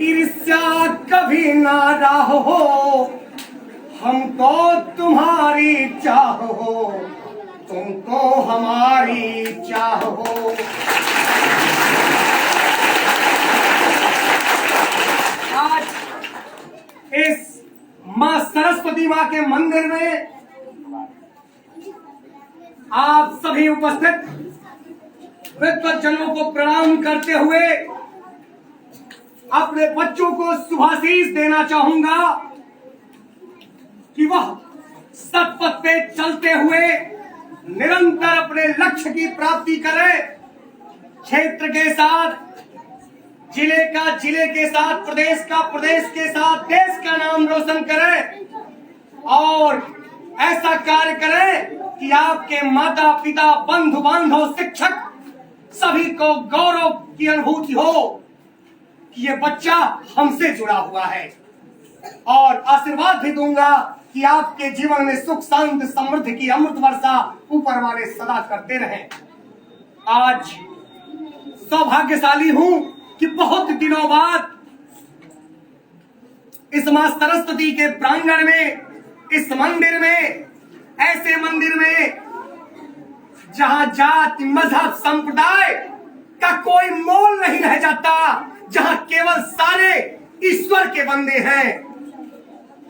ईर्ष्या कभी ना रहो, हमको तुम्हारी चाहो, तुमको हमारी चाहो। आज इस मां सरस्वती मां के मंदिर में आप सभी उपस्थित विद्वज्जनों को प्रणाम करते हुए अपने बच्चों को शुभाशीष देना चाहूंगा कि वह सतपथ पे चलते हुए निरंतर अपने लक्ष्य की प्राप्ति करें, क्षेत्र के साथ, जिले के साथ, प्रदेश के साथ, देश का नाम रोशन करें और ऐसा कार्य करें कि आपके माता पिता, बंधु बांधव, शिक्षक सभी को गौरव की अनुभूति हो कि ये बच्चा हमसे जुड़ा हुआ है। और आशीर्वाद भी दूंगा कि आपके जीवन में सुख शांति समृद्धि की अमृत वर्षा ऊपर वाले सदा करते रहें। आज सौभाग्यशाली हूं कि बहुत दिनों बाद इस मां सरस्वती के प्रांगण में, इस मंदिर में, ऐसे मंदिर में जहां जाति, मजहब, संप्रदाय का कोई मोल नहीं रह जाता, जहां केवल सारे ईश्वर के बंदे हैं,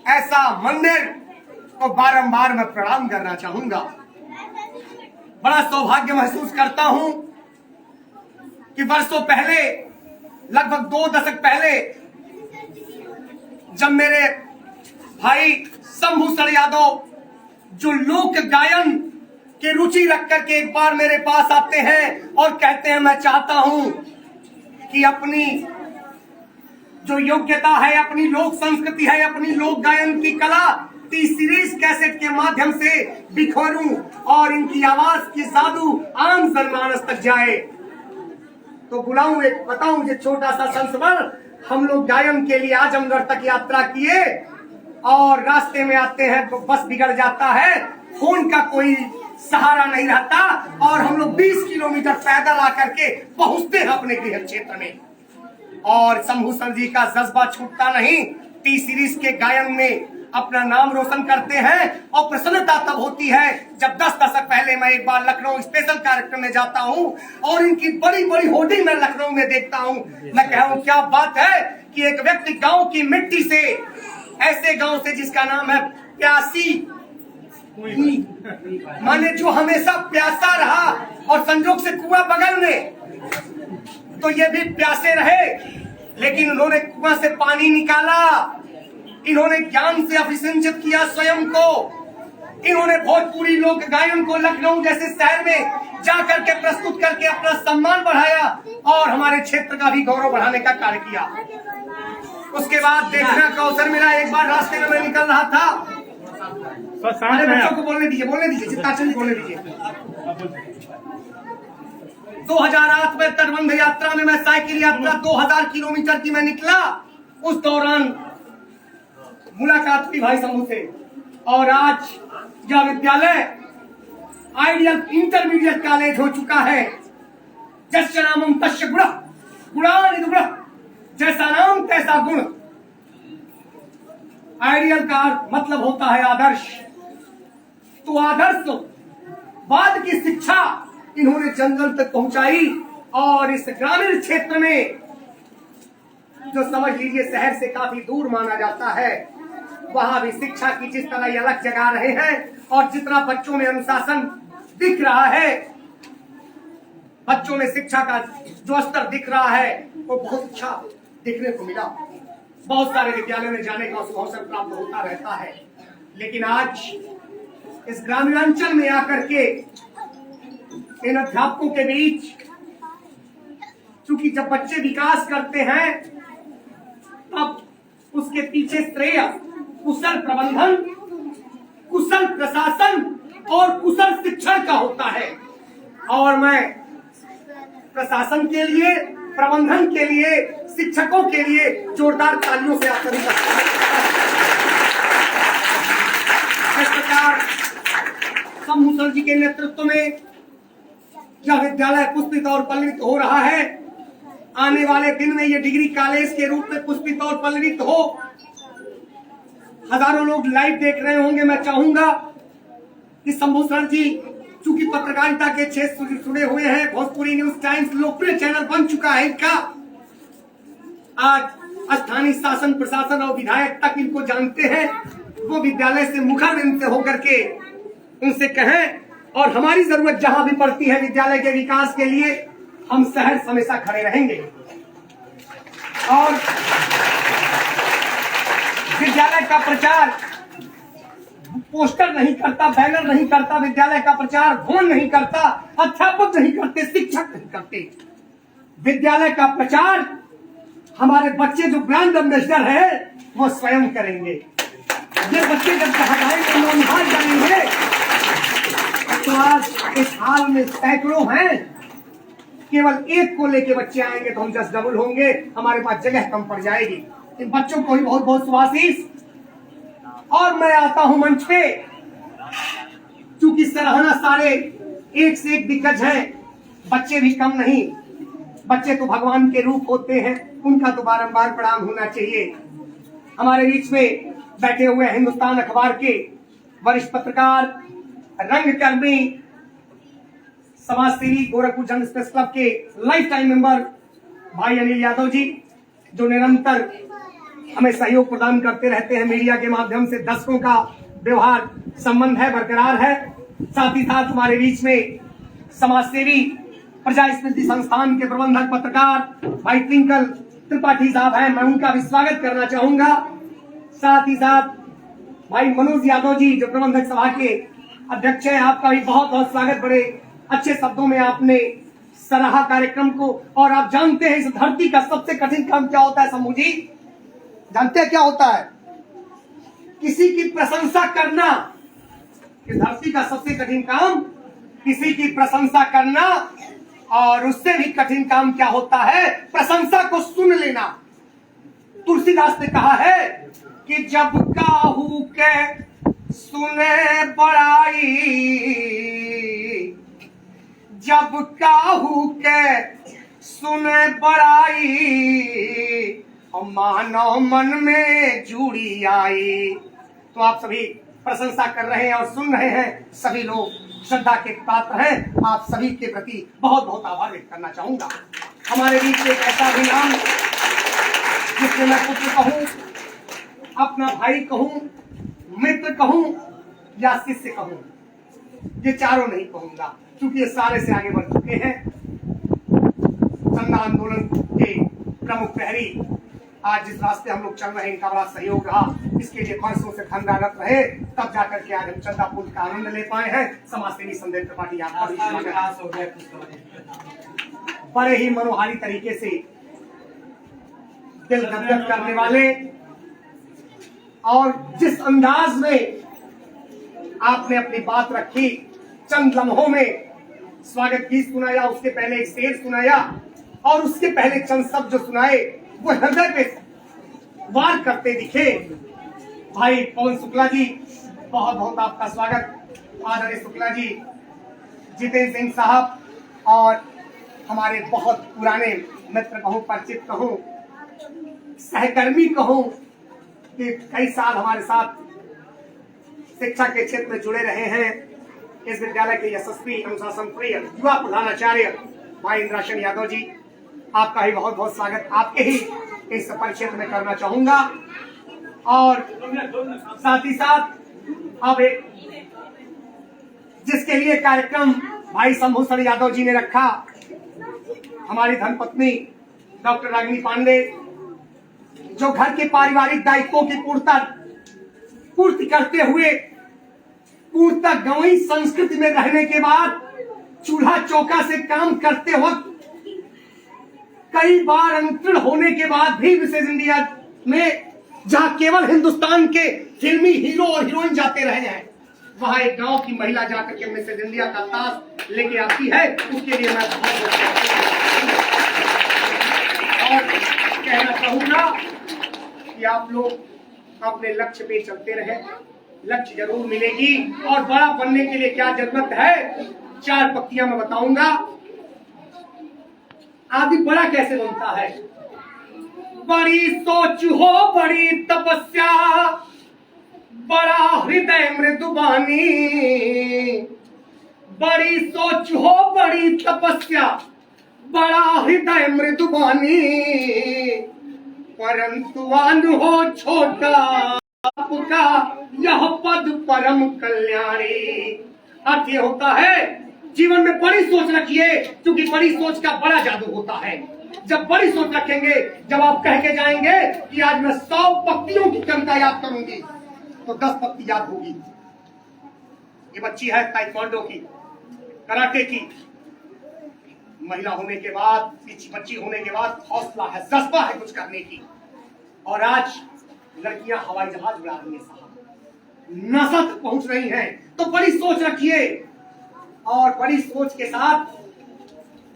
ऐसा मंदिर को बारंबार मैं प्रणाम करना चाहूंगा। बड़ा सौभाग्य महसूस करता हूं कि वर्षों पहले, लगभग 2 दशक पहले, जब मेरे भाई शंभू सर यादव जो लोक गायन की रुचि रख करके एक बार मेरे पास आते हैं और कहते हैं मैं चाहता हूं कि अपनी जो योग्यता है, अपनी लोक संस्कृति है, अपनी लोक गायन की कला टी सीरीज कैसेट के माध्यम से बिखरूं और इनकी आवाज की जादू आम जनमानस तक जाए। तो बुलाऊं, एक बताऊं, ये छोटा सा संस्मरण। हम लोग गायन के लिए आजमगढ़ तक यात्रा किए और रास्ते में आते हैं तो बस बिगड़ जाता है, फोन का कोई सहारा नहीं रहता और हम लोग 20 किलोमीटर पैदल आकर के पहुंचते हैं अपने गृह क्षेत्र में। और शंभू सर जी का जज्बा छूटता नहीं, टी सीरीज के गायन में अपना नाम रोशन करते हैं और प्रसन्नता तब होती है जब 10 दशक पहले मैं एक बार लखनऊ स्पेशल कार्यक्रम में जाता हूं और इनकी बड़ी बड़ी होर्डिंग मैं लखनऊ में देखता हूं। मैं कह रहा हूं क्या बात है कि एक व्यक्ति गांव की मिट्टी से, ऐसे गांव से जिसका नाम है प्यासी, माने जो हमेशा प्यासा रहा और संजोग से कुआं बगल में, तो ये भी प्यासे रहे लेकिन उन्होंने कुआं से पानी निकाला, इन्होंने ज्ञान से अभिसिंचित किया स्वयं को, इन्होंने भोजपुरी लोक गायन को लखनऊ जैसे शहर में जाकर के प्रस्तुत करके अपना सम्मान बढ़ाया और हमारे क्षेत्र का भी गौरव बढ़ाने का कार्य किया। उसके बाद देखने का अवसर मिला, एक बार रास्ते में मैं निकल रहा था, बच्चों को बोलने दीजिए जितना चाहिए बोलने दीजिए। 2008 में तटबंध यात्रा में मैं साइकिल यात्रा 2000 किलोमीटर की मैं निकला। उस दौरान मुलाकात हुई भाई समूह से और आज यह विद्यालय आइडियल इंटरमीडिएट कॉलेज हो चुका है। जस्य नामम तस्य गुणः गुणानि गुणः, जैसा नाम तैसा गुण। आइडियल का मतलब होता है आदर्श, तो आदर्शवाद की शिक्षा इन्होंने जंगल तक पहुंचाई और इस ग्रामीण क्षेत्र में, जो समझ लीजिए शहर से काफी दूर माना जाता है, वहां भी शिक्षा की जिस तरह ये अलग जगा रहे हैं और जितना बच्चों में अनुशासन दिख रहा है, बच्चों में शिक्षा का जो स्तर दिख रहा है वो बहुत अच्छा दिखने को मिला। बहुत सारे विद्यालयों में जाने का अवसर प्राप्त होता रहता है, लेकिन आज इस ग्रामीणांचल में आकर के इन अध्यापकों के बीच, क्योंकि जब बच्चे विकास करते हैं तब उसके पीछे श्रेय कुशल प्रबंधन, कुशल प्रशासन और कुशल शिक्षण का होता है। और मैं प्रशासन के लिए, प्रबंधन के लिए, शिक्षकों के लिए जोरदार तालियों से आप सभी का इस प्रकार शंभू सर जी के नेतृत्व में यह विद्यालय पुष्पित और पल्लवित हो रहा है। आने वाले दिन में ये डिग्री कॉलेज के रूप में पुष्पित और पल्लवित हो। हजारों लोग लाइव देख रहे होंगे। मैं चाहूंगा कि शंभू सर जी, चूंकि पत्रकारिता के क्षेत्र जुड़े हुए हैं, भोजपुरी न्यूज टाइम्स लोकप्रिय चैनल बन चुका है इनका, आज स्थानीय शासन प्रशासन और विधायक तक इनको जानते हैं। वो विद्यालय से मुखारबिंद से होकर के उनसे कहें, और हमारी जरूरत जहां भी पड़ती है विद्यालय के विकास के लिए, हम शहर हमेशा खड़े रहेंगे। और विद्यालय का प्रचार पोस्टर नहीं करता, बैनर नहीं करता, विद्यालय का प्रचार फोन नहीं करता, अध्यापक नहीं करते, शिक्षक नहीं करते। विद्यालय का प्रचार हमारे बच्चे जो ब्रांड एम्बेसडर है वो स्वयं करेंगे। ये बच्चे जब कहलाएंगे, नौनिहाल जाएंगे, तो आज इस हाल में सैकड़ों हैं, केवल एक को लेके बच्चे आएंगे तो हम 10 डबल होंगे, हमारे पास जगह कम पड़ जाएगी। इन बच्चों को ही बहुत बहुत शुभाशीष। और मैं आता हूं मंच पे, चूंकि सराहना सारे एक से एक दिग्गज हैं, बच्चे भी कम नहीं। बच्चे तो भगवान के रूप होते हैं, उनका तो बारंबार प्रणाम होना चाहिए। हमारे बीच में बैठे हुए हिंदुस्तान अखबार के वरिष्ठ पत्रकार, रंगकर्मी, समाजसेवी, गोरखपुर जन स्पेस क्लब के लाइफ टाइम मेंबर भाई अनिल यादव जी, जो निरंतर हमें सहयोग प्रदान करते रहते हैं। मीडिया के माध्यम से दशकों का व्यवहार संबंध है, बरकरार है। साथ ही साथ हमारे बीच में समाजसेवी, प्रजा स्मृति संस्थान के प्रबंधक पत्रकार भाई ट्विंकल त्रिपाठी साहब हैं, मैं उनका भी स्वागत करना चाहूंगा। साथ ही साथ भाई मनोज यादव जी, जो प्रबंधक सभा के अध्यक्ष हैं, आपका भी बहुत बहुत स्वागत। बड़े अच्छे शब्दों में आपने सराहा कार्यक्रम को। और आप जानते हैं इस धरती का सबसे कठिन काम क्या होता है शंभू जी? जानते हैं क्या होता है? किसी की प्रशंसा करना। इस धरती का सबसे कठिन काम किसी की प्रशंसा करना, और उससे भी कठिन काम क्या होता है? प्रशंसा को सुन लेना। तुलसीदास ने कहा है कि जब काहू के सुने बड़ाई, जब काहू के सुने बड़ाई, मानव मन में जुड़ी आई। तो आप सभी प्रशंसा कर रहे हैं और सुन रहे हैं, सभी लोग श्रद्धा के पात्र हैं। आप सभी के प्रति बहुत बहुत आभार व्यक्त करना चाहूंगा। हमारे बीच एक ऐसा भी नाम जिससे मैं पुत्र कहूं, अपना भाई कहूं, मित्र कहूं या शिष्य कहूं, ये चारों नहीं कहूंगा, क्योंकि ये सारे से आगे बढ़ चुके हैं। चंदा आंदोलन के प्रमुख प्रहरी, आज जिस रास्ते हम लोग चल रहे हैं, इनका बड़ा सहयोग रहा। इसके लिए वर्षों से खंडारत रहे, तब जाकर के आज हम चंदा पुल का आनंद ले पाए हैं। समाजसेवी संदेश त्रिपाठी आपका भी बड़े ही मनोहारी तरीके से दिल गदगद करने वाले, और जिस अंदाज में आपने अपनी बात रखी, चंद लम्हों में स्वागत गीत सुनाया, उसके पहले एक शेर सुनाया, और उसके पहले चंद शब्द जो सुनाए वो हृदय पे वार करते दिखे। भाई पवन शुक्ला जी, बहुत बहुत आपका स्वागत। आदरणीय शुक्ला जी, जितेंद्र सिंह साहब, और हमारे बहुत पुराने मित्र कहूं, परिचित कहूं, सहकर्मी कहूं, कि कई साल हमारे साथ शिक्षा के क्षेत्र में जुड़े रहे हैं। इस विद्यालय के यशस्वी अनुशासन प्रिय युवा प्रधानाचार्य भाई इंद्राशन यादव जी, आपका ही बहुत बहुत स्वागत। आपके ही इस परिक्षेत्र में करना चाहूंगा। और साथ ही साथ अब एक जिसके लिए कार्यक्रम भाई शंभू सर यादव जी ने रखा, हमारी धर्मपत्नी डॉक्टर रागिनी पांडे, जो घर के पारिवारिक दायित्वों की पूर्ति करते हुए पूर्णतः गंवई संस्कृति में रहने के बाद चूल्हा चौका से काम करते वक्त कई बार अंतरण होने के बाद भी मिसेज इंडिया में, जहां केवल हिंदुस्तान के फिल्मी हीरो और हीरोइन जाते रहे हैं, वहां एक गांव की महिला जाकर के मिसेज इंडिया का ताज लेके आती है। उसके लिए मैं बहुत और कहना चाहूंगा कि आप लोग अपने लक्ष्य पे चलते रहे, लक्ष्य जरूर मिलेगी। और बड़ा बनने के लिए क्या जरूरत है, 4 पंक्तियां मैं बताऊंगा। आदमी बड़ा कैसे बनता है? बड़ी सोच हो बड़ी तपस्या, बड़ा हृदय मृदुबानी। बड़ी सोच हो बड़ी तपस्या, बड़ा हृदय मृदुबानी, परंतु अन हो छोटा आपका यह पद परम कल्याणी। अर्थ ये होता है जीवन में बड़ी सोच रखिए, क्योंकि बड़ी सोच का बड़ा जादू होता है। जब बड़ी सोच रखेंगे, जब आप कह के जाएंगे कि आज मैं 100 पक्तियों की कविता याद करूंगी, तो 10 पक्ति याद होगी। ये बच्ची है ताइक्वांडो की, कराटे की। महिला होने के बाद, बच्ची होने के बाद हौसला है, जज्बा है कुछ करने की। और आज लड़कियां हवाई जहाज उड़ा रही है साहब, नासा तक पहुंच रही हैं। तो बड़ी सोच रखिए और बड़ी सोच के साथ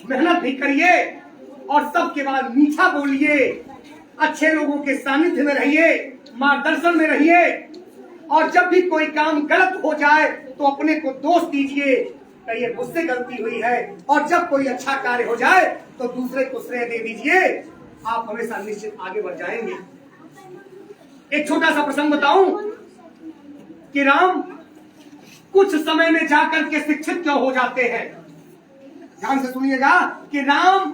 मेहनत भी करिए और सबके बाद मीठा बोलिए, अच्छे लोगों के सानिध्य में रहिए, मार्गदर्शन में रहिए। और जब भी कोई काम गलत हो जाए तो अपने को दोष दीजिए, कहिए मुझसे गलती हुई है। और जब कोई अच्छा कार्य हो जाए तो दूसरे को श्रेय दे दीजिए, आप हमेशा निश्चित आगे बढ़ जाएंगे। एक छोटा सा प्रसंग बताऊं कि राम कुछ समय में जाकर के शिक्षित क्यों हो जाते हैं। ध्यान से सुनिएगा कि राम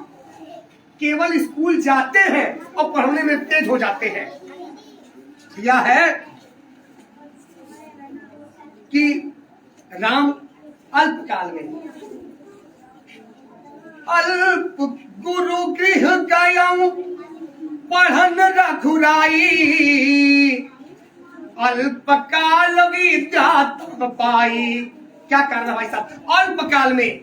केवल स्कूल जाते हैं और पढ़ने में तेज हो जाते हैं। यह है कि राम अल्पकाल में अल्प गुरु गृह गयं पढ़न रघुराई, अल्पकाल विद्या तब पाई। क्या करना भाई साहब, अल्पकाल में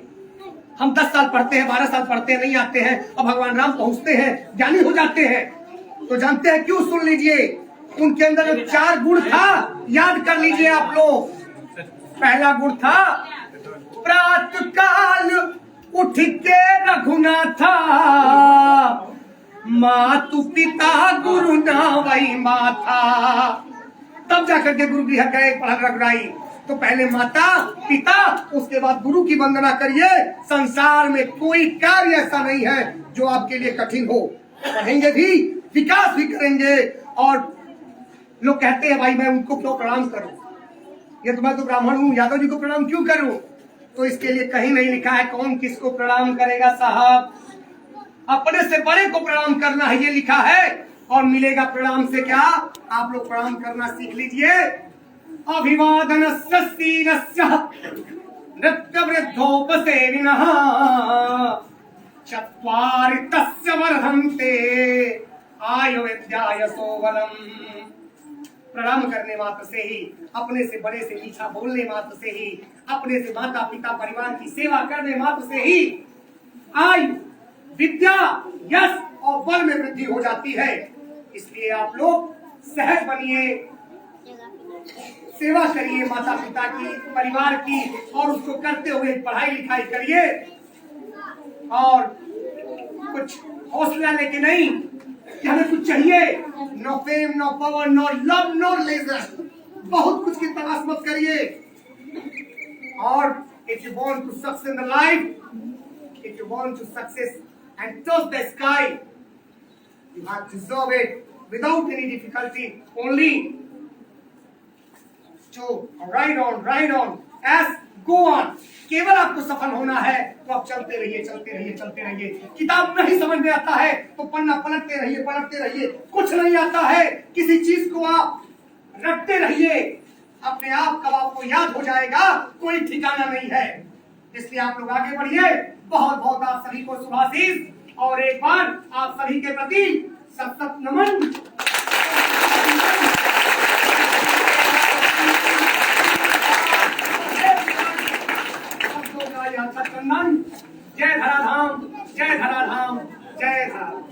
हम 10 साल पढ़ते हैं, 12 साल पढ़ते हैं, नहीं आते हैं, और भगवान राम पहुंचते हैं, ज्ञानी हो जाते हैं। तो जानते हैं क्यों? सुन लीजिए, उनके अंदर जो 4 गुण था, याद कर लीजिए आप लोग। पहला गुण था प्रातः काल उठ के रघुनाथा, मातु पिता गुरु ना वही माथा। तब जाकर के गुरु गृह गए, पढ़न रघुराई। तो पहले माता पिता, उसके बाद गुरु की वंदना करिए। संसार में कोई कार्य ऐसा नहीं है जो आपके लिए कठिन हो। पढ़ेंगे भी, विकास भी करेंगे। और लोग कहते हैं भाई मैं उनको क्यों प्रणाम करूं, ये तो मैं तो ब्राह्मण हूं, यादव जी को प्रणाम क्यों करूं? तो इसके लिए कहीं नहीं लिखा है कौन किसको प्रणाम करेगा साहब। अपने से बड़े को प्रणाम करना है, ये लिखा है। और मिलेगा प्रणाम से क्या? आप लोग प्रणाम करना सीख लीजिए। अभिवादनस्य शीलस्य नृत्य वृद्धोपसेविनः चत्वारि तस्य वर्धन्ते आयु विद्यायसो बलम्। प्रणाम करने मात्र से ही, अपने से बड़े से मीठा बोलने मात्र से ही, अपने से माता पिता परिवार की सेवा करने मात्र से ही आयु विद्या यश और बल में वृद्धि हो जाती है। इसलिए आप लोग सहज बनिए, सेवा करिए माता पिता की, परिवार की, और उसको करते हुए पढ़ाई लिखाई करिए। और कुछ हौसला लेके नहीं कि हमें कुछ चाहिए, no fame no power no love no leisure, बहुत कुछ की तलाश मत करिए। और if you want to success in the life, if you want to success and touch the sky, you have to deserve it without any difficulty, only to ride on as go on। केवल आपको सफल होना है तो आप चलते रहिए चलते रहिए चलते रहिए। किताब नहीं समझ में आता है तो पन्ना पलटते रहिए पलटते रहिए। कुछ नहीं आता है, किसी चीज को आप रटते रहिए, अपने आप कब आपको याद हो जाएगा, कोई ठिकाना नहीं है। इसलिए आप लोग आगे बढ़िए। बहुत बहुत आप सभी को शुभाशीष, और एक बार आप सभी के प्रति सतत नमन। जय धराधाम, जय धराधाम, जय धराधाम, जय धराधाम।